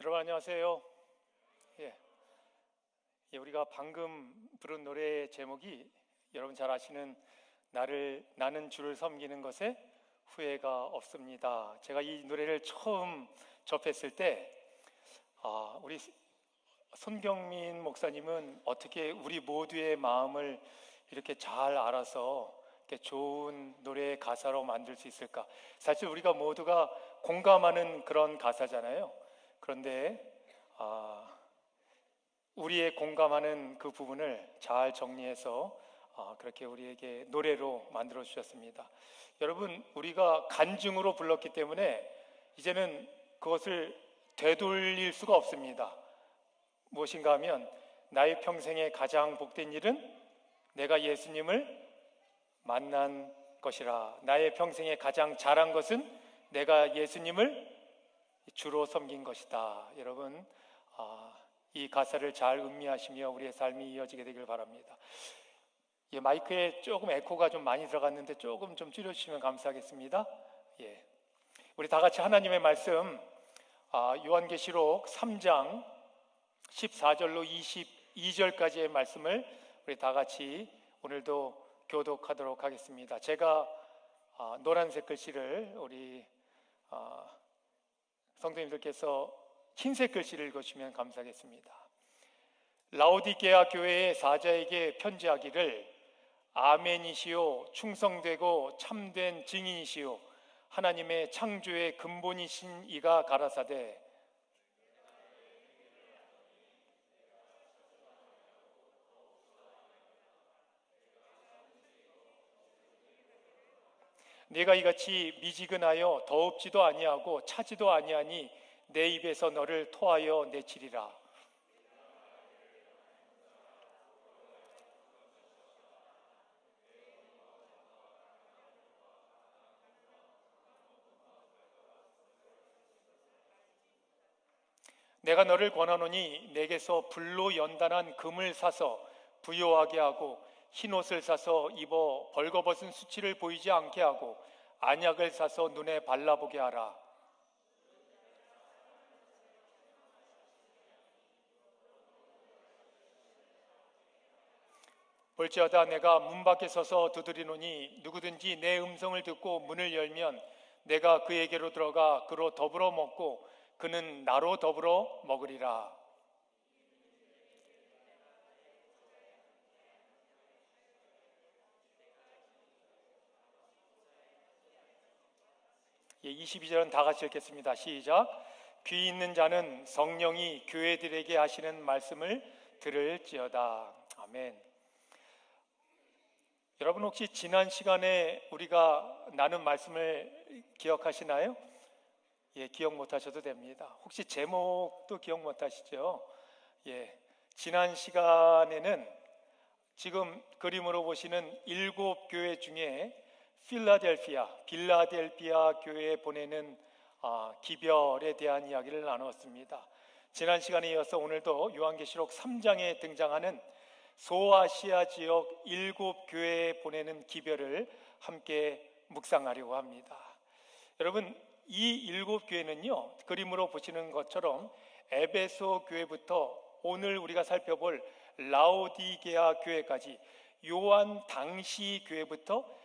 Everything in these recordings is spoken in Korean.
여러분 안녕하세요. 예. 우리가 방금 부른 노래의 제목이 여러분 잘 아시는 나는 주를 섬기는 것에 후회가 없습니다. 제가 이 노래를 처음 접했을 때 우리 손경민 목사님은 어떻게 우리 모두의 마음을 이렇게 잘 알아서 이렇게 좋은 노래의 가사로 만들 수 있을까? 사실 우리가 모두가 공감하는 그런 가사잖아요. 그런데 우리의 공감하는 그 부분을 잘 정리해서 그렇게 우리에게 노래로 만들어 주셨습니다. 여러분, 우리가 간증으로 불렀기 때문에 이제는 그것을 되돌릴 수가 없습니다. 무엇인가 하면 나의 평생에 가장 복된 일은 내가 예수님을 만난 것이라. 나의 평생에 가장 잘한 것은 내가 예수님을 주로 섬긴 것이다. 여러분, 이 가사를 잘 음미하시며 우리의 삶이 이어지게 되길 바랍니다. 마이크에 조금 에코가 좀 많이 들어갔는데 조금 좀 줄여주시면 감사하겠습니다. 우리 다 같이 하나님의 말씀 요한계시록 3장 14절로 22절까지의 말씀을 우리 다 같이 오늘도 교독하도록 하겠습니다. 제가 노란색 글씨를 우리 성도님들께서 흰색 글씨를 읽어주시면 감사하겠습니다. 라오디게아 교회의 사자에게 편지하기를 아멘이시오 충성되고 참된 증인이시오 하나님의 창조의 근본이신 이가 가라사대 내가 이같이 미지근하여 더웁지도 아니하고 차지도 아니하니 내 입에서 너를 토하여 내치리라. 내가 너를 권하노니 내게서 불로 연단한 금을 사서 부요하게 하고 흰옷을 사서 입어 벌거벗은 수치를 보이지 않게 하고 안약을 사서 눈에 발라보게 하라. 볼지어다 내가 문 밖에 서서 두드리노니 누구든지 내 음성을 듣고 문을 열면 내가 그에게로 들어가 그로 더불어 먹고 그는 나로 더불어 먹으리라. 22절은 다 같이 읽겠습니다. 시작. 귀 있는 자는 성령이 교회들에게 하시는 말씀을 들을지어다. 아멘. 여러분 혹시 지난 시간에 우리가 나눈 말씀을 기억하시나요? 기억 못하셔도 됩니다. 혹시 제목도 기억 못하시죠? 지난 시간에는 지금 그림으로 보시는 7교회 중에 빌라델피아 교회에 보내는 기별에 대한 이야기를 나누었습니다. 지난 시간에 이어서 오늘도 요한계시록 3장에 등장하는 소아시아 지역 7교회에 보내는 기별을 함께 묵상하려고 합니다. 여러분, 이 7교회는요 그림으로 보시는 것처럼 에베소 교회부터 오늘 우리가 살펴볼 라오디게아 교회까지 요한 당시 교회부터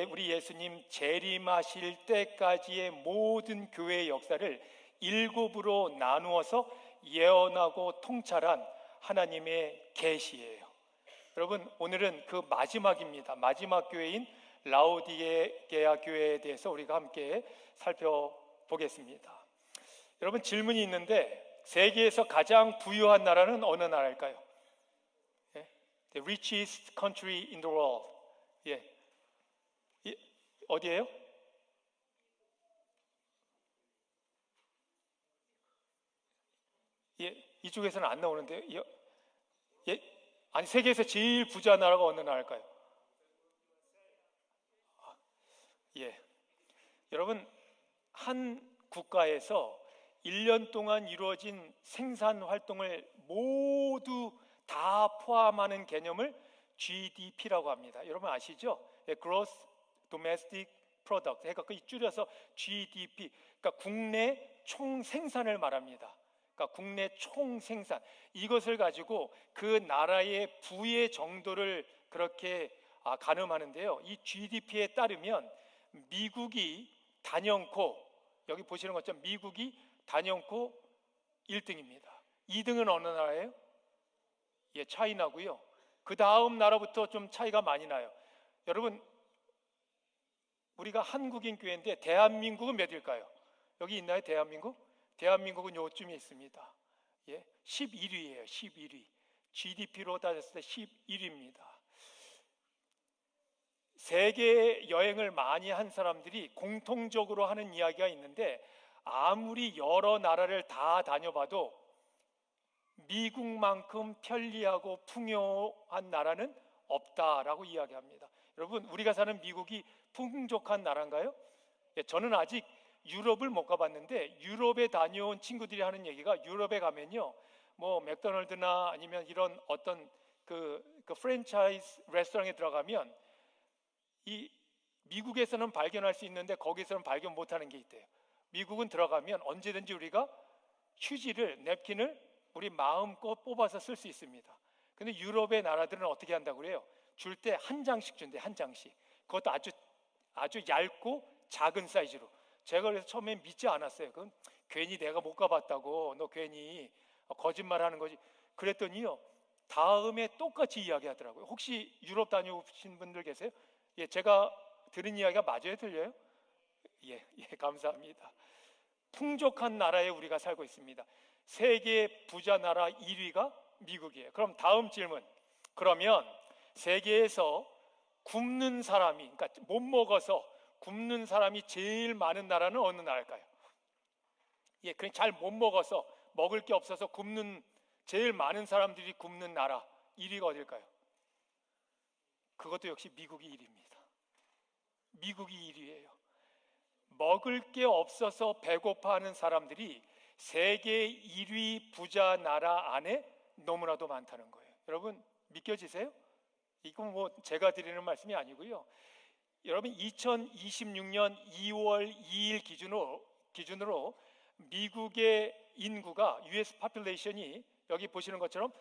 우리 예수님 재림하실 때까지의 모든 교회의 역사를 7으로 나누어서 예언하고 통찰한 하나님의 계시예요. 여러분, 오늘은 그 마지막입니다. 마지막 교회인 라오디게아 교회에 대해서 우리가 함께 살펴보겠습니다. 여러분, 질문이 있는데 세계에서 가장 부유한 나라는 어느 나라일까요? The richest country in the world. 어디예요? 이쪽에서는 안 나오는데요. 아니, 세계에서 제일 부자한 나라가 어느 나라일까요? 여러분, 한 국가에서 1년 동안 이루어진 생산 활동을 모두 다 포함하는 개념을 GDP라고 합니다. 여러분 아시죠? Gross Domestic Product. 그러니까 줄여서 GDP. 그러니까 국내 총 생산을 말합니다. 그러니까 국내 총 생산, 이것을 가지고 그 나라의 부의 정도를 그렇게 가늠하는데요. 이 GDP에 따르면 미국이 단연코, 여기 보시는 것처럼 미국이 단연코 1등입니다. 2등은 어느 나라예요? 예, 차이나고요. 그 다음 나라부터 좀 차이가 많이 나요. 여러분, 우리가 한국인 교회인데 대한민국은 몇일까요? 여기 있나요? 대한민국? 대한민국은 요쯤에 있습니다. 예, 11위예요. 11위. GDP로 따졌을 때 11위입니다. 세계 여행을 많이 한 사람들이 공통적으로 하는 이야기가 있는데, 아무리 여러 나라를 다 다녀봐도 미국만큼 편리하고 풍요한 나라는 없다라고 이야기합니다. 여러분, 우리가 사는 미국이 풍족한 나라인가요? 예, 저는 아직 유럽을 못 가봤는데 유럽에 다녀온 친구들이 하는 얘기가, 유럽에 가면요, 뭐 맥도날드나 아니면 이런 어떤 그 프랜차이즈 레스토랑에 들어가면 이 미국에서는 발견할 수 있는데 거기서는 발견 못하는 게 있대요. 미국은 들어가면 언제든지 우리가 휴지를, 냅킨을 우리 마음껏 뽑아서 쓸 수 있습니다. 근데 유럽의 나라들은 어떻게 한다고 그래요? 줄 때 한 장씩 준대, 한 장씩. 그것도 아주 얇고 작은 사이즈로. 제가 그래서 처음에 믿지 않았어요. 그건 괜히 내가 못 가봤다고, 너 괜히 거짓말하는 거지. 그랬더니요, 다음에 똑같이 이야기하더라고요. 혹시 유럽 다녀오신 분들 계세요? 예, 제가 들은 이야기가 맞아요, 들려요? 예, 감사합니다. 풍족한 나라에 우리가 살고 있습니다. 세계 부자 나라 1위가 미국이에요. 그럼 다음 질문. 그러면 세계에서 굶는 사람이, 그러니까 못 먹어서 굶는 사람이 제일 많은 나라는 어느 나라일까요? 예, 그냥 잘 못 먹어서, 먹을 게 없어서 굶는, 제일 많은 사람들이 굶는 나라 1위가 어딜까요? 그것도 역시 미국이 1위입니다. 미국이 1위예요. 먹을 게 없어서 배고파하는 사람들이 세계 1위 부자 나라 안에 너무나도 많다는 거예요. 여러분, 믿겨지세요? 이건 뭐 제가 드리는 말씀이 아니고요. 여러분, 2026년 2월 2일 기준으로 미국의 인구가, US population이 여기 보시는 것처럼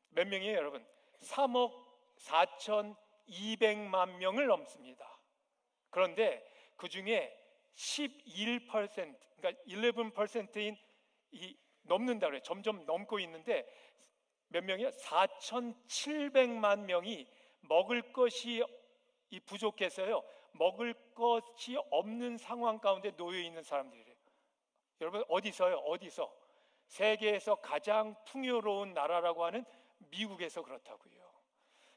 몇 명이에요, 여러분? 3억 4,200만 명을 넘습니다. 그런데 그 중에 11%, 그러니까 11%인 넘는다 그래요. 점점 넘고 있는데 몇 명이요? 4,700만 명이 먹을 것이 부족해서요, 먹을 것이 없는 상황 가운데 놓여 있는 사람들이래요. 여러분, 어디서요? 어디서? 세계에서 가장 풍요로운 나라라고 하는 미국에서 그렇다고요.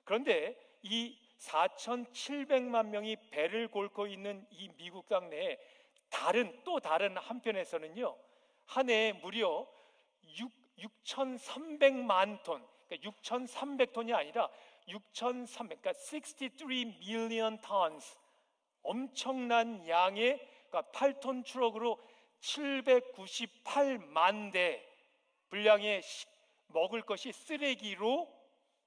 그런데 이 4,700만 명이 배를 골고 있는 이 미국 땅내에 또 다른 한편에서는요, 한 해에 무려 6,300만 톤, 그러니까 6,300톤이 아니라 6,300, 그러니까 63 million tons, 엄청난 양의, 그러니까 8톤 트럭으로 798만 대 분량의 먹을 것이 쓰레기로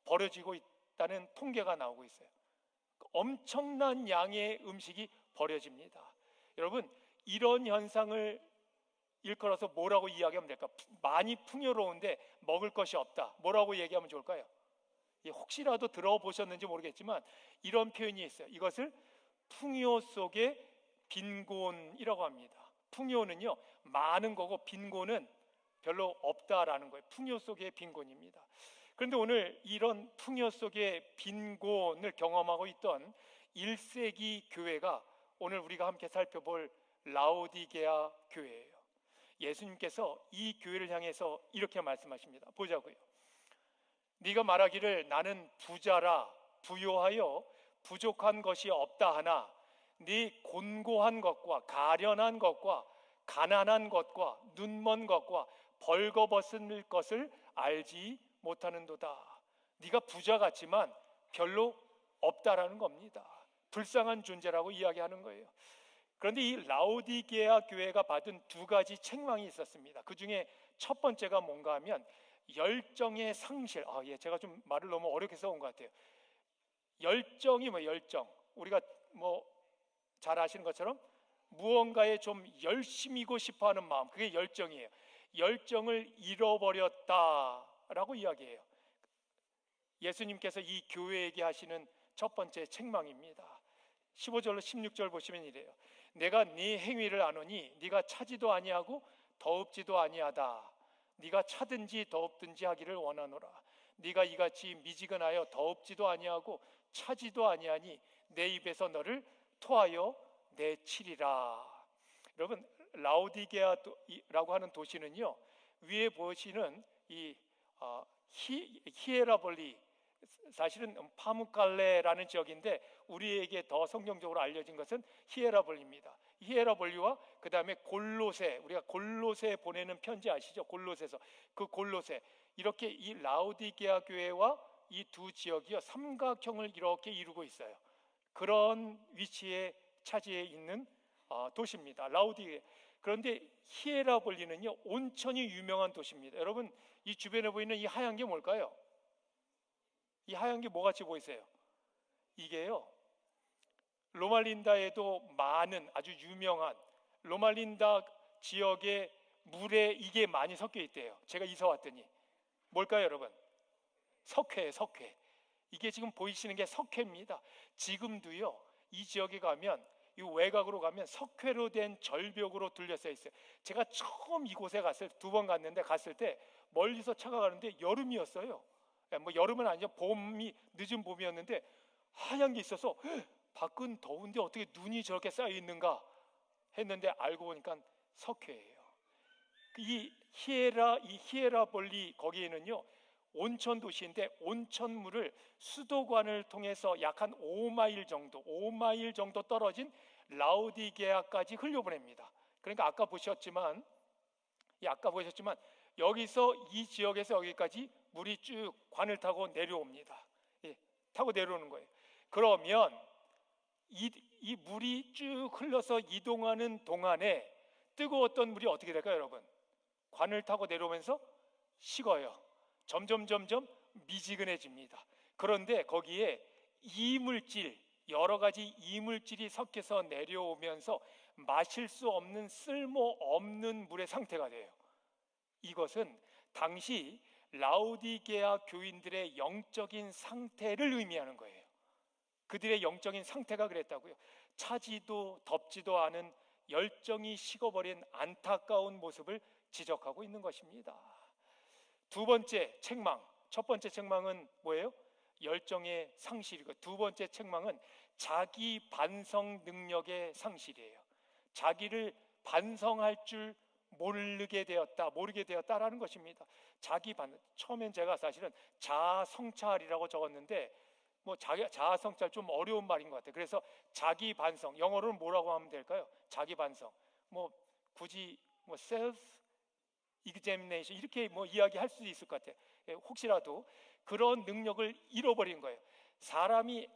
버려지고 있다는 통계가 나오고 있어요. 엄청난 양의 음식이 버려집니다. 여러분, 이런 현상을 일컬어서 뭐라고 이야기하면 될까? 많이 풍요로운데 먹을 것이 없다. 뭐라고 얘기하면 좋을까요? 혹시라도 들어보셨는지 모르겠지만 이런 표현이 있어요. 이것을 풍요 속의 빈곤이라고 합니다. 풍요는요, 많은 거고 빈곤은 별로 없다라는 거예요. 풍요 속의 빈곤입니다. 그런데 오늘 이런 풍요 속의 빈곤을 경험하고 있던 1세기 교회가 오늘 우리가 함께 살펴볼 라오디게아 교회예요. 예수님께서 이 교회를 향해서 이렇게 말씀하십니다. 보자고요. 네가 말하기를 나는 부자라 부요하여 부족한 것이 없다 하나 네 곤고한 것과 가련한 것과 가난한 것과 눈먼 것과 벌거벗은 것을 알지 못하는도다. 네가 부자 같지만 별로 없다라는 겁니다. 불쌍한 존재라고 이야기하는 거예요. 그런데 이 라오디게아 교회가 받은 두 가지 책망이 있었습니다. 그 중에 첫 번째가 뭔가 하면 열정의 상실. 제가 좀 말을 너무 어렵게 써온 것 같아요. 열정이 열정. 우리가 잘 아시는 것처럼 무언가에 좀 열심히고 싶어하는 마음, 그게 열정이에요. 열정을 잃어버렸다라고 이야기해요. 예수님께서 이 교회에게 하시는 첫 번째 책망입니다. 15절로 16절 보시면 이래요. 내가 네 행위를 아노니 네가 차지도 아니하고 더웁지도 아니하다. 네가 차든지 더웁든지 하기를 원하노라. 네가 이같이 미지근하여 더웁지도 아니하고 차지도 아니하니 내 입에서 너를 토하여 내치리라. 여러분, 라오디게아라고 하는 도시는요, 위에 보시는 이 히에라볼리, 사실은 파무칼레라는 지역인데 우리에게 더 성경적으로 알려진 것은 히에라볼리입니다. 히에라볼리와 그 다음에 골로새, 우리가 골로새 보내는 편지 아시죠? 골로새서, 그 골로새, 이렇게 이 라오디게아 교회와 이 두 지역이요 삼각형을 이렇게 이루고 있어요. 그런 위치에 차지해 있는 도시입니다. 라오디게아. 그런데 히에라볼리는요 온천이 유명한 도시입니다. 여러분, 이 주변에 보이는 이 하얀 게 뭘까요? 이 하얀 게 뭐같이 보이세요? 이게요, 로말린다에도 많은 아주 유명한 로말린다 지역의 물에 이게 많이 섞여 있대요. 제가 이사 왔더니. 뭘까요, 여러분? 석회예요, 석회. 이게 지금 보이시는 게 석회입니다. 지금도요, 이 지역에 가면, 이 외곽으로 가면 석회로 된 절벽으로 둘러싸여 있어요. 제가 처음 이곳에 두 번 갔는데, 갔을 때 멀리서 차가 가는데 여름이었어요. 뭐 여름은 아니죠. 늦은 봄이었는데 하얀 게 있어서 밖은 더운데 어떻게 눈이 저렇게 쌓여 있는가 했는데 알고 보니까 석회예요. 이 히에라볼리 거기에는요 온천 도시인데 온천물을 수도관을 통해서 약 한 5마일 정도 떨어진 라오디게아까지 흘려보냅니다. 그러니까 아까 보셨지만 여기서 이 지역에서 여기까지 물이 쭉 관을 타고 내려옵니다. 타고 내려오는 거예요. 그러면 이 물이 쭉 흘러서 이동하는 동안에 뜨거웠던 물이 어떻게 될까요, 여러분? 관을 타고 내려오면서 식어요. 점점 미지근해집니다. 그런데 거기에 여러 가지 이물질이 섞여서 내려오면서 마실 수 없는 쓸모없는 물의 상태가 돼요. 이것은 당시 라오디게아 교인들의 영적인 상태를 의미하는 거예요. 그들의 영적인 상태가 그랬다고요. 차지도 덥지도 않은 열정이 식어버린 안타까운 모습을 지적하고 있는 것입니다. 두 번째 책망, 첫 번째 책망은 뭐예요? 열정의 상실이고, 두 번째 책망은 자기 반성 능력의 상실이에요. 자기를 반성할 줄 모르게 되었다라는 것입니다. 처음엔 제가 사실은 자아성찰이라고 적었는데 자아성찰 좀 어려운 말인 것 같아요. 그래서 자기 반성, 영어로는 뭐라고 하면 될까요? 자기 반성. 굳이 self examination 이렇게 이야기할 수도 있을 것 같아요. 혹시라도 그런 능력을 잃어버린 거예요. 사람이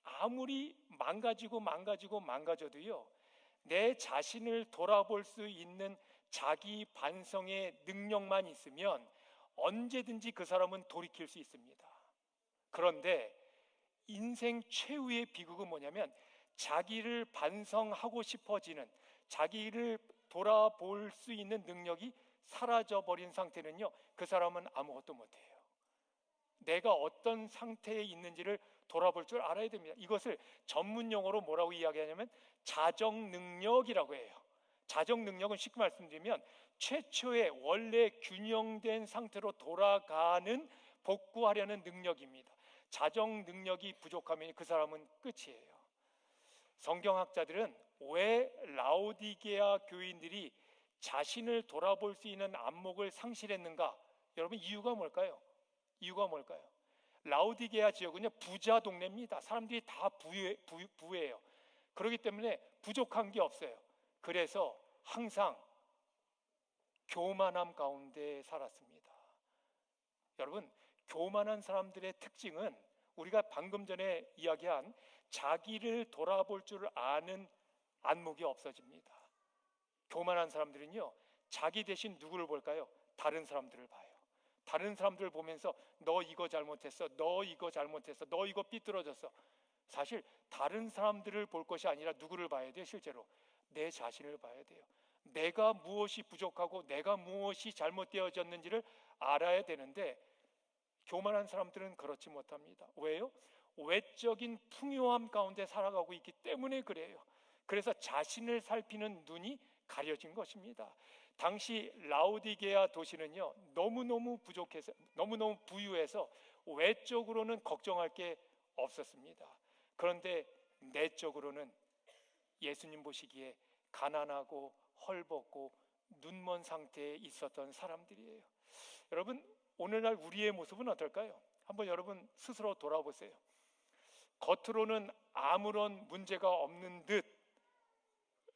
아무리 망가져도요, 내 자신을 돌아볼 수 있는 자기 반성의 능력만 있으면 언제든지 그 사람은 돌이킬 수 있습니다. 그런데 인생 최후의 비극은 뭐냐면 자기를 반성하고 싶어지는, 자기를 돌아볼 수 있는 능력이 사라져버린 상태는요, 그 사람은 아무것도 못해요. 내가 어떤 상태에 있는지를 돌아볼 줄 알아야 됩니다. 이것을 전문 용어로 뭐라고 이야기하냐면 자정능력이라고 해요. 자정능력은 쉽게 말씀드리면 최초의 원래 균형된 상태로 돌아가는, 복구하려는 능력입니다. 자정능력이 부족하면 그 사람은 끝이에요. 성경학자들은 왜 라오디게아 교인들이 자신을 돌아볼 수 있는 안목을 상실했는가? 여러분, 이유가 뭘까요? 라오디게아 지역은요 부자 동네입니다. 사람들이 다 부해요. 그렇기 때문에 부족한 게 없어요. 그래서 항상 교만함 가운데 살았습니다. 여러분, 교만한 사람들의 특징은 우리가 방금 전에 이야기한 자기를 돌아볼 줄 아는 안목이 없어집니다. 교만한 사람들은요, 자기 대신 누구를 볼까요? 다른 사람들을 봐요. 다른 사람들을 보면서 너 이거 잘못했어, 너 이거 잘못했어, 너 이거 삐뚤어졌어. 사실 다른 사람들을 볼 것이 아니라 누구를 봐야 돼요? 실제로 내 자신을 봐야 돼요. 내가 무엇이 부족하고 내가 무엇이 잘못되어졌는지를 알아야 되는데 교만한 사람들은 그렇지 못합니다. 왜요? 외적인 풍요함 가운데 살아가고 있기 때문에 그래요. 그래서 자신을 살피는 눈이 가려진 것입니다. 당시 라오디게아 도시는요, 너무너무 부족해서, 너무너무 부유해서 외적으로는 걱정할 게 없었습니다. 그런데 내적으로는 예수님 보시기에 가난하고 헐벗고 눈먼 상태에 있었던 사람들이에요. 여러분, 오늘날 우리의 모습은 어떨까요? 한번 여러분 스스로 돌아보세요. 겉으로는 아무런 문제가 없는 듯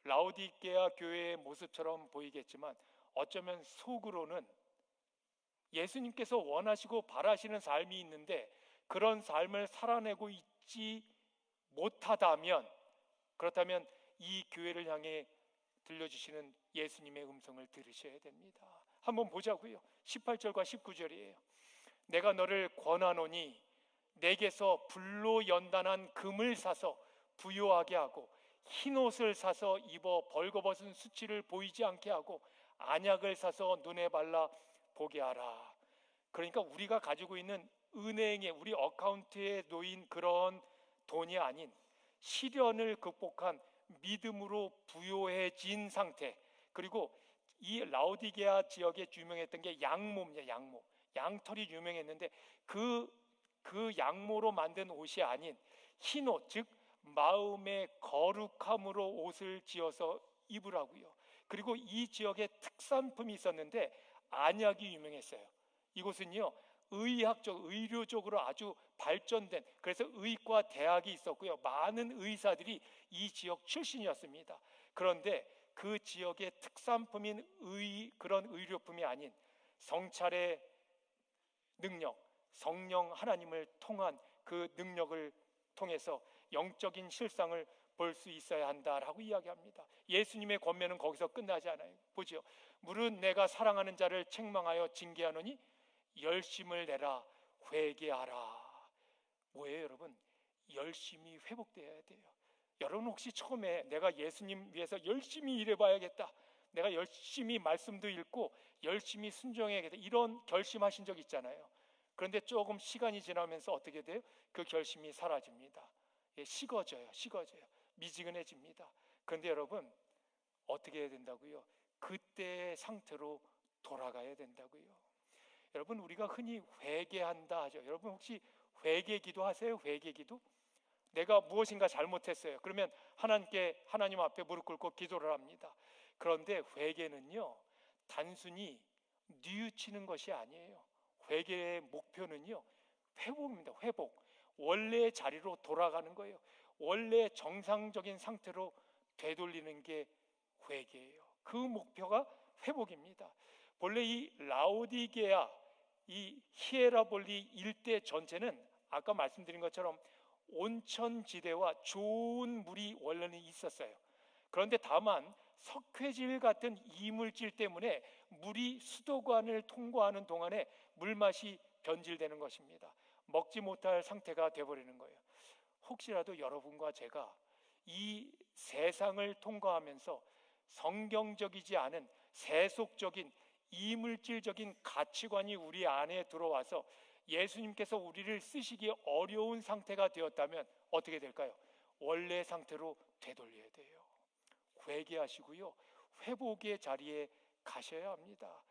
라오디게아 교회의 모습처럼 보이겠지만 어쩌면 속으로는 예수님께서 원하시고 바라시는 삶이 있는데 그런 삶을 살아내고 있지 못하다면, 그렇다면 이 교회를 향해 들려주시는 예수님의 음성을 들으셔야 됩니다. 한번 보자고요. 18절과 19절이에요. 내가 너를 권하노니 내게서 불로 연단한 금을 사서 부요하게 하고 흰 옷을 사서 입어 벌거벗은 수치를 보이지 않게 하고 안약을 사서 눈에 발라 보게 하라. 그러니까 우리가 가지고 있는 은행에, 우리 어카운트에 놓인 그런 돈이 아닌 시련을 극복한 믿음으로 부요해진 상태, 그리고 이 라오디게아 지역에 유명했던 게 양모입니다. 양모, 양털이 유명했는데 그 양모로 만든 옷이 아닌 흰 옷, 즉 마음의 거룩함으로 옷을 지어서 입으라고요. 그리고 이 지역에 특산품이 있었는데 안약이 유명했어요. 이곳은요, 의료적으로 아주 발전된, 그래서 의과 대학이 있었고요, 많은 의사들이 이 지역 출신이었습니다. 그런데 그 지역의 특산품인 그런 의료품이 아닌 성찰의 능력, 성령 하나님을 통한 그 능력을 통해서 영적인 실상을 볼 수 있어야 한다라고 이야기합니다. 예수님의 권면은 거기서 끝나지 않아요. 보죠. 무릇 내가 사랑하는 자를 책망하여 징계하노니 열심을 내라, 회개하라. 뭐예요, 여러분? 열심히 회복되어야 돼요. 여러분 혹시 처음에 내가 예수님 위해서 열심히 일해봐야겠다, 내가 열심히 말씀도 읽고 열심히 순종해야겠다, 이런 결심하신 적 있잖아요. 그런데 조금 시간이 지나면서 어떻게 돼요? 그 결심이 사라집니다. 식어져요. 미지근해집니다. 그런데 여러분 어떻게 해야 된다고요? 그때의 상태로 돌아가야 된다고요. 여러분, 우리가 흔히 회개한다 하죠. 여러분 혹시 회개기도 하세요? 회개기도? 내가 무엇인가 잘못했어요. 그러면 하나님 앞에 무릎 꿇고 기도를 합니다. 그런데 회개는요, 단순히 뉘우치는 것이 아니에요. 회개의 목표는요, 회복입니다. 회복. 원래의 자리로 돌아가는 거예요. 원래 정상적인 상태로 되돌리는 게 회개예요. 그 목표가 회복입니다. 본래 이 라오디게아, 이 히에라볼리 일대 전체는 아까 말씀드린 것처럼 온천지대와 좋은 물이 원래는 있었어요. 그런데 다만 석회질 같은 이물질 때문에 물이 수도관을 통과하는 동안에 물맛이 변질되는 것입니다. 먹지 못할 상태가 되어버리는 거예요. 혹시라도 여러분과 제가 이 세상을 통과하면서 성경적이지 않은 세속적인 이물질적인 가치관이 우리 안에 들어와서 예수님께서 우리를 쓰시기 어려운 상태가 되었다면 어떻게 될까요? 원래 상태로 되돌려야 돼요. 회개하시고요, 회복의 자리에 가셔야 합니다.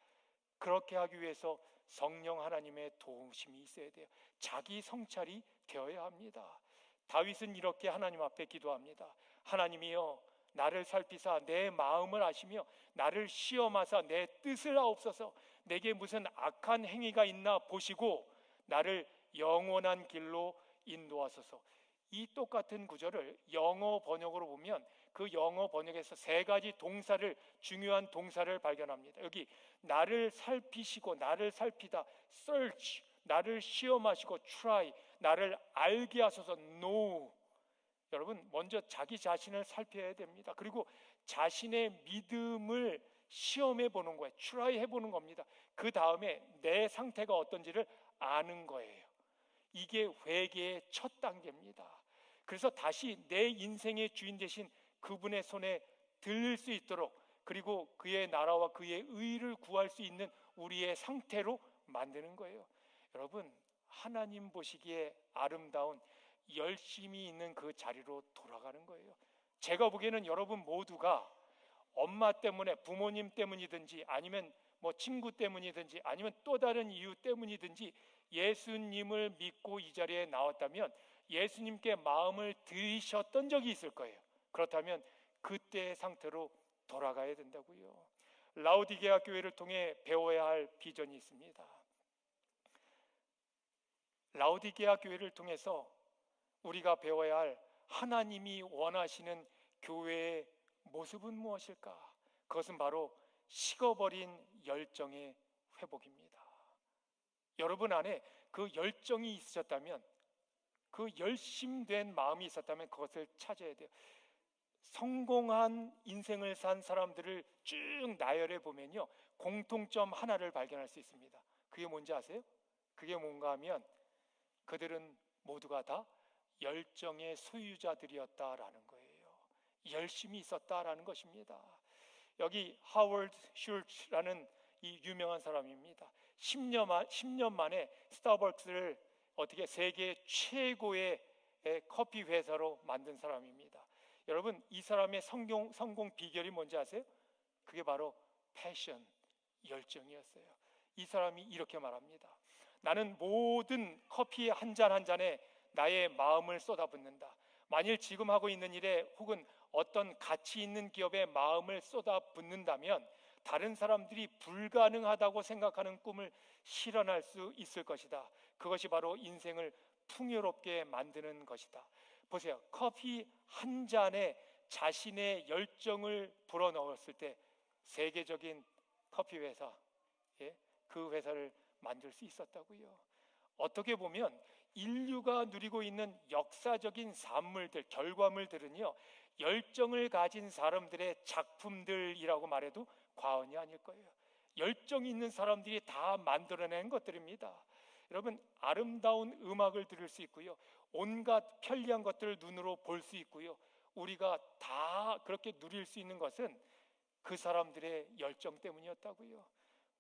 그렇게 하기 위해서 성령 하나님의 도우심이 있어야 돼요. 자기 성찰이 되어야 합니다. 다윗은 이렇게 하나님 앞에 기도합니다. 하나님이여, 나를 살피사 내 마음을 아시며 나를 시험하사 내 뜻을 아옵소서. 내게 무슨 악한 행위가 있나 보시고 나를 영원한 길로 인도하소서. 이 똑같은 구절을 영어 번역으로 보면 그 영어 번역에서 세 가지 중요한 동사를 발견합니다. 여기 나를 살피시고, 나를 살피다, search, 나를 시험하시고, try, 나를 알게 하소서, know. 여러분, 먼저 자기 자신을 살펴야 됩니다. 그리고 자신의 믿음을 시험해 보는 거예요. try 해보는 겁니다. 그 다음에 내 상태가 어떤지를 아는 거예요. 이게 회개의 첫 단계입니다. 그래서 다시 내 인생의 주인 되신 그분의 손에 들릴 수 있도록 그리고 그의 나라와 그의 의를 구할 수 있는 우리의 상태로 만드는 거예요. 여러분, 하나님 보시기에 아름다운 열심이 있는 그 자리로 돌아가는 거예요. 제가 보기에는 여러분 모두가 엄마 때문에, 부모님 때문이든지 아니면 뭐 친구 때문이든지 아니면 또 다른 이유 때문이든지 예수님을 믿고 이 자리에 나왔다면 예수님께 마음을 들이셨던 적이 있을 거예요. 그렇다면 그때의 상태로 돌아가야 된다고요. 라오디게아 교회를 통해 배워야 할 비전이 있습니다. 라오디게아 교회를 통해서 우리가 배워야 할 하나님이 원하시는 교회의 모습은 무엇일까? 그것은 바로 식어버린 열정의 회복입니다. 여러분 안에 그 열정이 있으셨다면, 그 열심된 마음이 있었다면 그것을 찾아야 돼요. 성공한 인생을 산 사람들을 쭉 나열해 보면요, 공통점 하나를 발견할 수 있습니다. 그게 뭔지 아세요? 그게 뭔가 하면 그들은 모두가 다 열정의 소유자들이었다라는 거예요. 열심히 있었다라는 것입니다. 여기 하워드 슐츠라는 이 유명한 사람입니다. 10년 만에 스타벅스를 어떻게 세계 최고의 커피 회사로 만든 사람입니다. 여러분, 이 사람의 성공 비결이 뭔지 아세요? 그게 바로 패션, 열정이었어요. 이 사람이 이렇게 말합니다. 나는 모든 커피 한 잔 한 잔에 나의 마음을 쏟아붓는다. 만일 지금 하고 있는 일에 혹은 어떤 가치 있는 기업에 마음을 쏟아붓는다면 다른 사람들이 불가능하다고 생각하는 꿈을 실현할 수 있을 것이다. 그것이 바로 인생을 풍요롭게 만드는 것이다. 보세요. 커피 한 잔에 자신의 열정을 불어넣었을 때 세계적인 커피 회사, 그 회사를 만들 수 있었다고요. 어떻게 보면 인류가 누리고 있는 역사적인 산물들, 결과물들은요, 열정을 가진 사람들의 작품들이라고 말해도 과언이 아닐 거예요. 열정이 있는 사람들이 다 만들어낸 것들입니다. 여러분, 아름다운 음악을 들을 수 있고요, 온갖 편리한 것들을 눈으로 볼 수 있고요, 우리가 다 그렇게 누릴 수 있는 것은 그 사람들의 열정 때문이었다고요.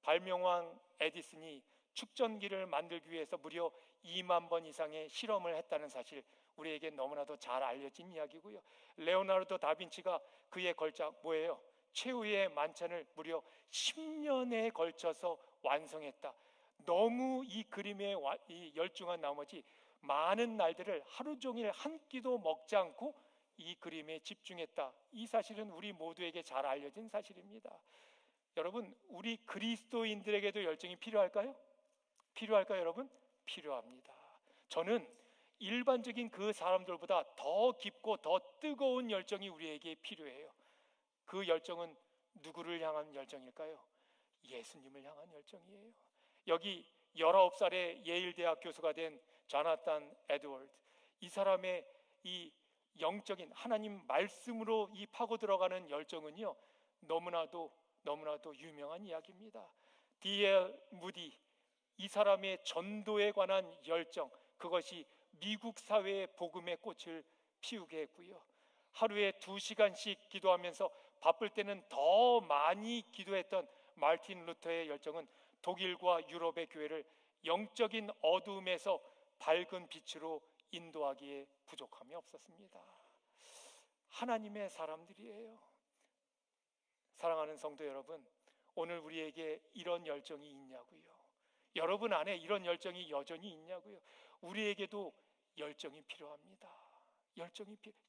발명왕 에디슨이 축전기를 만들기 위해서 무려 2만 번 이상의 실험을 했다는 사실, 우리에게 너무나도 잘 알려진 이야기고요. 레오나르도 다빈치가 그의 걸작 뭐예요? 최후의 만찬을 무려 10년에 걸쳐서 완성했다. 너무 이 그림에 열중한 나머지 많은 날들을 하루 종일 한 끼도 먹지 않고 이 그림에 집중했다. 이 사실은 우리 모두에게 잘 알려진 사실입니다. 여러분, 우리 그리스도인들에게도 열정이 필요할까요? 필요할까요, 여러분? 필요합니다. 저는 일반적인 그 사람들보다 더 깊고 더 뜨거운 열정이 우리에게 필요해요. 그 열정은 누구를 향한 열정일까요? 예수님을 향한 열정이에요. 여기 19살의 예일대학 교수가 된 조나단 에드워드, 이 사람의 이 영적인 하나님 말씀으로 이 파고 들어가는 열정은요, 너무나도 유명한 이야기입니다. D.L. 무디, 이 사람의 전도에 관한 열정, 그것이 미국 사회의 복음의 꽃을 피우게 했고요. 하루에 2시간씩 기도하면서 바쁠 때는 더 많이 기도했던 마르틴 루터의 열정은 독일과 유럽의 교회를 영적인 어두움에서 밝은 빛으로 인도하기에 부족함이 없었습니다. 하나님의 사람들이에요. 사랑하는 성도 여러분, 오늘 우리에게 이런 열정이 있냐고요? 여러분 안에 이런 열정이 여전히 있냐고요? 우리에게도 열정이 필요합니다.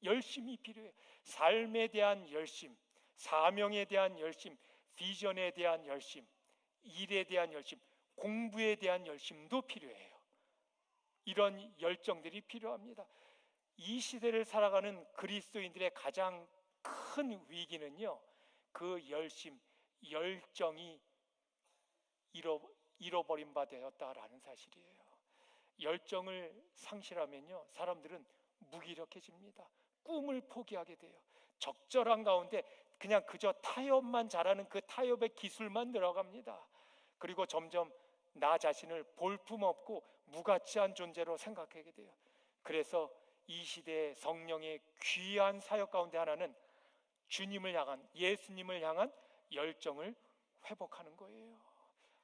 열심이 필요해요. 삶에 대한 열심, 사명에 대한 열심, 비전에 대한 열심, 일에 대한 열심, 공부에 대한 열심도 필요해요. 이런 열정들이 필요합니다. 이 시대를 살아가는 그리스도인들의 가장 큰 위기는요, 그 열정이 잃어버린 바 되었다라는 사실이에요. 열정을 상실하면요, 사람들은 무기력해집니다. 꿈을 포기하게 돼요. 적절한 가운데 그냥 그저 타협만 잘하는 그 타협의 기술만 늘어갑니다. 그리고 점점 나 자신을 볼품없고 무가치한 존재로 생각하게 돼요. 그래서 이 시대의 성령의 귀한 사역 가운데 하나는 주님을 향한, 예수님을 향한 열정을 회복하는 거예요.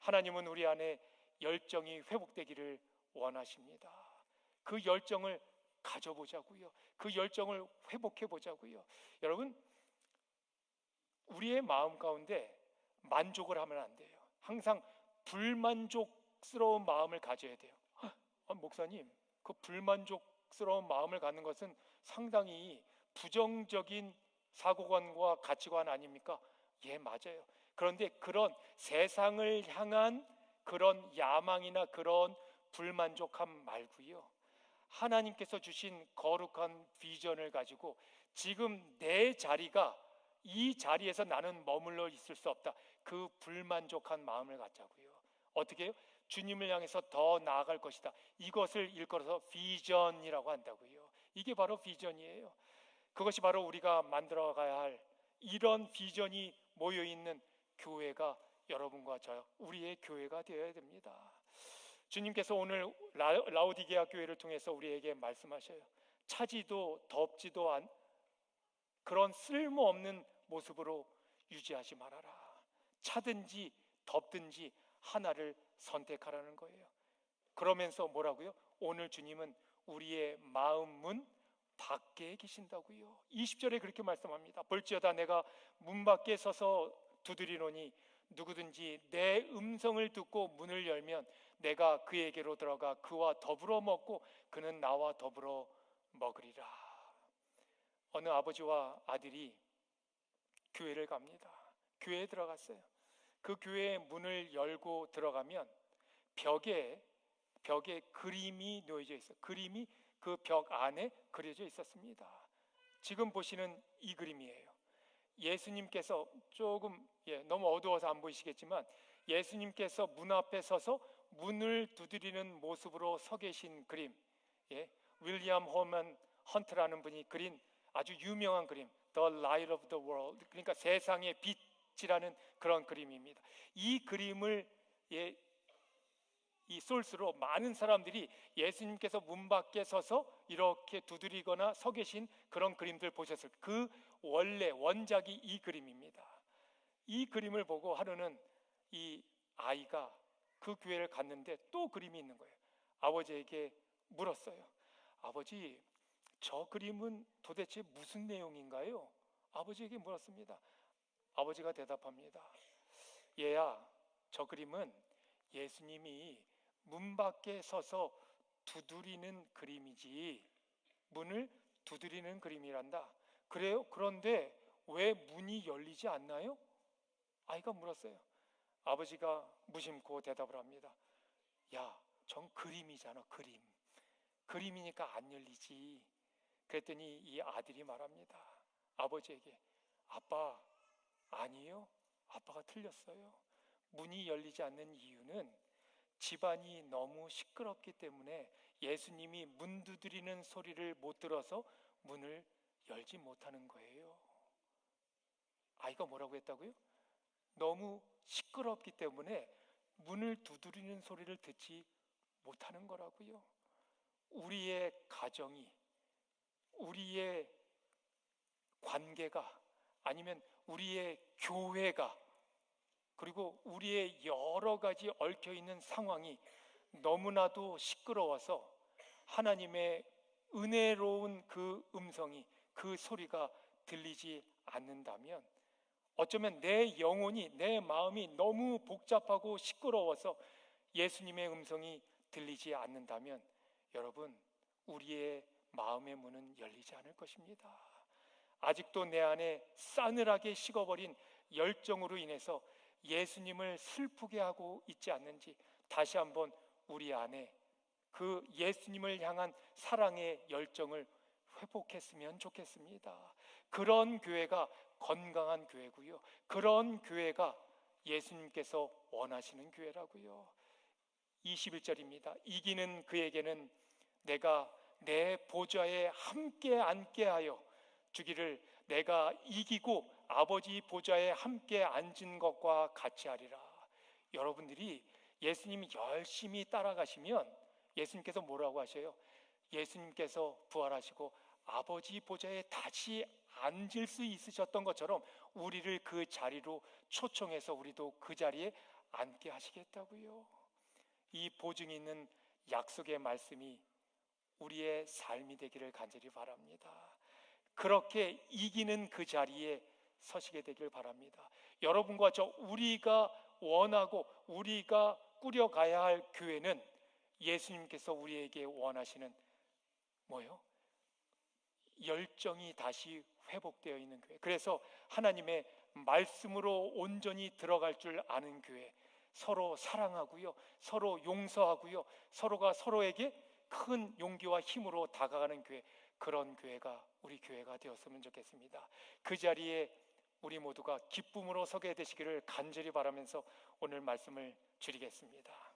하나님은 우리 안에 열정이 회복되기를 원하십니다. 그 열정을 가져보자고요. 그 열정을 회복해 보자고요. 여러분, 우리의 마음 가운데 만족을 하면 안 돼요. 항상 불만족스러운 마음을 가져야 돼요. 목사님, 그 불만족스러운 마음을 갖는 것은 상당히 부정적인 사고관과 가치관 아닙니까? 예, 맞아요. 그런데 그런 세상을 향한 그런 야망이나 그런 불만족함 말고요, 하나님께서 주신 거룩한 비전을 가지고 지금 내 자리가, 이 자리에서 나는 머물러 있을 수 없다, 그 불만족한 마음을 갖자고요. 어떻게 해요? 주님을 향해서 더 나아갈 것이다. 이것을 일컬어서 비전이라고 한다고요. 이게 바로 비전이에요. 그것이 바로 우리가 만들어가야 할, 이런 비전이 모여있는 교회가 여러분과 저, 우리의 교회가 되어야 됩니다. 주님께서 오늘 라오디게아 교회를 통해서 우리에게 말씀하셔요. 차지도 덥지도 않은 그런 쓸모없는 모습으로 유지하지 말아라. 차든지 덥든지 하나를 선택하라는 거예요. 그러면서 뭐라고요? 오늘 주님은 우리의 마음 문 밖에 계신다고요. 20절에 그렇게 말씀합니다. 볼지어다 내가 문 밖에 서서 두드리노니 누구든지 내 음성을 듣고 문을 열면 내가 그에게로 들어가 그와 더불어 먹고 그는 나와 더불어 먹으리라. 어느 아버지와 아들이 교회를 갑니다. 교회에 들어갔어요. 그 교회의 문을 열고 들어가면 벽에 그림이 놓여져 있어요. 그림이 그 벽 안에 그려져 있었습니다. 지금 보시는 이 그림이에요. 예수님께서 조금 너무 어두워서 안 보이시겠지만 예수님께서 문 앞에 서서 문을 두드리는 모습으로 서 계신 그림, 윌리엄 홀만 헌트라는 분이 그린 아주 유명한 그림, The Light of the World, 그러니까 세상의 빛이라는 그런 그림입니다. 이 그림을 이 소스로 많은 사람들이 예수님께서 문 밖에 서서 이렇게 두드리거나 서 계신 그런 그림들 보셨을, 그 원래 원작이 이 그림입니다. 이 그림을 보고 하루는 이 아이가 그 교회를 갔는데 또 그림이 있는 거예요. 아버지에게 물었어요. 아버지, 저 그림은 도대체 무슨 내용인가요? 아버지에게 물었습니다. 아버지가 대답합니다. 얘야, 저 그림은 예수님이 문 밖에 서서 두드리는 그림이지, 문을 두드리는 그림이란다. 그래요? 그런데 왜 문이 열리지 않나요? 아이가 물었어요. 아버지가 무심코 대답을 합니다. 야, 전 그림이잖아, 그림. 그림이니까 안 열리지. 그랬더니 이 아들이 말합니다. 아버지에게, 아빠, 아니요, 아빠가 틀렸어요. 문이 열리지 않는 이유는 집안이 너무 시끄럽기 때문에 예수님이 문 두드리는 소리를 못 들어서 문을 열지 못하는 거예요. 아이가 뭐라고 했다고요? 너무 시끄럽기 때문에 문을 두드리는 소리를 듣지 못하는 거라고요. 우리의 가정이, 우리의 관계가, 아니면 우리의 교회가, 그리고 우리의 여러 가지 얽혀있는 상황이 너무나도 시끄러워서 하나님의 은혜로운 그 음성이, 그 소리가 들리지 않는다면, 어쩌면 내 영혼이, 내 마음이 너무 복잡하고 시끄러워서 예수님의 음성이 들리지 않는다면 여러분, 우리의 마음의 문은 열리지 않을 것입니다. 아직도 내 안에 싸늘하게 식어버린 열정으로 인해서 예수님을 슬프게 하고 있지 않는지 다시 한번 우리 안에 그 예수님을 향한 사랑의 열정을 회복했으면 좋겠습니다. 그런 교회가 건강한 교회고요, 그런 교회가 예수님께서 원하시는 교회라고요. 21절입니다. 이기는 그에게는 내가 내 보좌에 함께 앉게 하여 주기를, 내가 이기고 아버지 보좌에 함께 앉은 것과 같이 하리라. 여러분들이 예수님이 열심히 따라가시면 예수님께서 뭐라고 하셔요? 예수님께서 부활하시고 아버지 보좌에 다시 앉을 수 있으셨던 것처럼 우리를 그 자리로 초청해서 우리도 그 자리에 앉게 하시겠다고요. 이 보증이 있는 약속의 말씀이 우리의 삶이 되기를 간절히 바랍니다. 그렇게 이기는 그 자리에 서시게 되길 바랍니다. 여러분과 저, 우리가 원하고 우리가 꾸려가야 할 교회는 예수님께서 우리에게 원하시는 뭐요? 열정이 다시 회복되어 있는 교회. 그래서 하나님의 말씀으로 온전히 들어갈 줄 아는 교회, 서로 사랑하고요, 서로 용서하고요, 서로가 서로에게 큰 용기와 힘으로 다가가는 교회, 그런 교회가 우리 교회가 되었으면 좋겠습니다. 그 자리에 우리 모두가 기쁨으로 서게 되시기를 간절히 바라면서 오늘 말씀을 줄이겠습니다.